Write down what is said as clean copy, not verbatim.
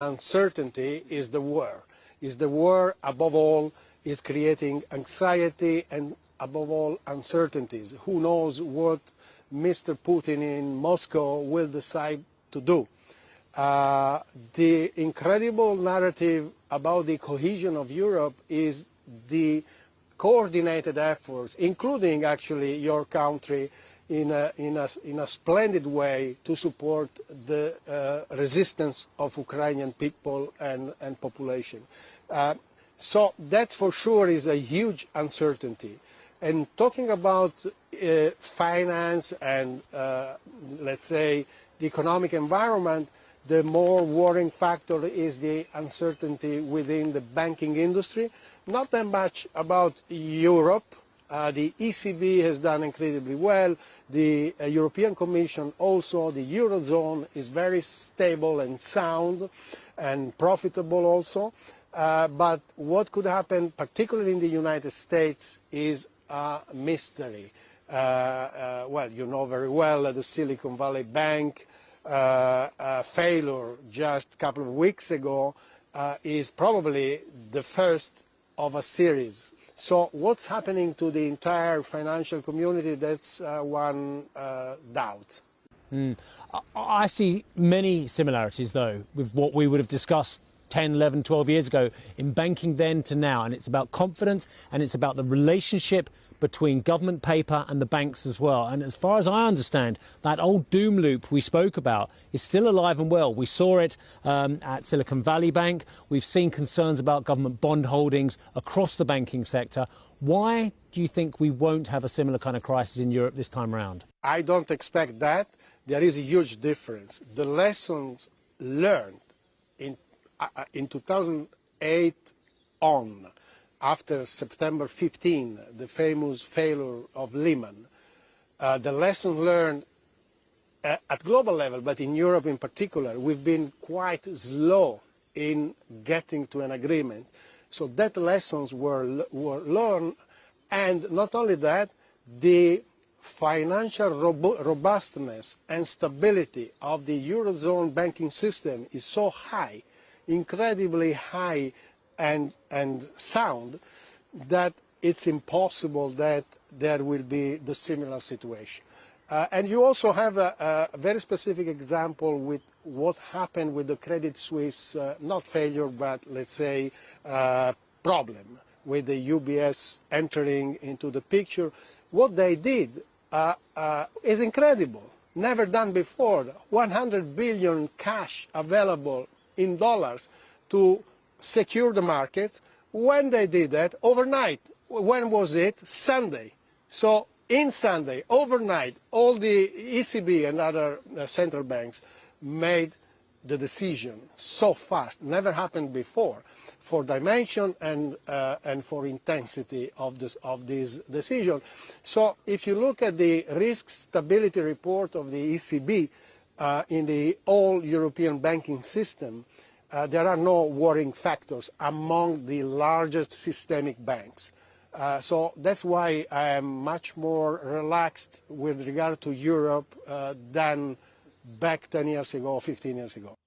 Uncertainty is the war. Is the war, above all, is creating anxiety and, above all, uncertainties. Who knows what Mr. Putin in Moscow will decide to do. The incredible narrative about the cohesion of Europe is the coordinated efforts, including actually your country, in a splendid way to support the resistance of Ukrainian people and population. So that for sure is a huge uncertainty. And talking about finance and, let's say, the economic environment, the more worrying factor is the uncertainty within the banking industry. Not that much about Europe. The ECB has done incredibly well. The European Commission also, the Eurozone is very stable and sound and profitable also. But what could happen, particularly in the United States, is a mystery. Well, you know very well the Silicon Valley Bank failure just a couple of weeks ago is probably the first of a series. So what's happening to the entire financial community, that's one doubt. I see many similarities, though, with what we would have discussed 10, 11, 12 years ago in banking then to now. And it's about confidence, and it's about the relationship between government paper and the banks as well. And as far as I understand, that old doom loop we spoke about is still alive and well. We saw it at Silicon Valley Bank. We've seen concerns about government bond holdings across the banking sector. Why do you think we won't have a similar kind of crisis in Europe this time round? I don't expect that. There is a huge difference. The lessons learned in 2008 on, after September 15, the famous failure of Lehman, the lesson learned at global level, but in Europe in particular, we've been quite slow in getting to an agreement. So that lessons were learned, and not only that, the financial robustness and stability of the Eurozone banking system is so high, incredibly high and sound, that it's impossible that there will be the similar situation. And you also have a very specific example with what happened with the Credit Suisse, not failure, but let's say problem, with the UBS entering into the picture. What they did is incredible, never done before. 100 billion cash available in dollars to secure the markets. When they did that, overnight, when was it? Sunday. So in Sunday, overnight, all the ECB and other central banks made the decision so fast, never happened before, for dimension and for intensity of this decision. So if you look at the risk stability report of the ECB in the all European banking system, there are no worrying factors among the largest systemic banks. So that's why I am much more relaxed with regard to Europe than back 10 years ago, 15 years ago.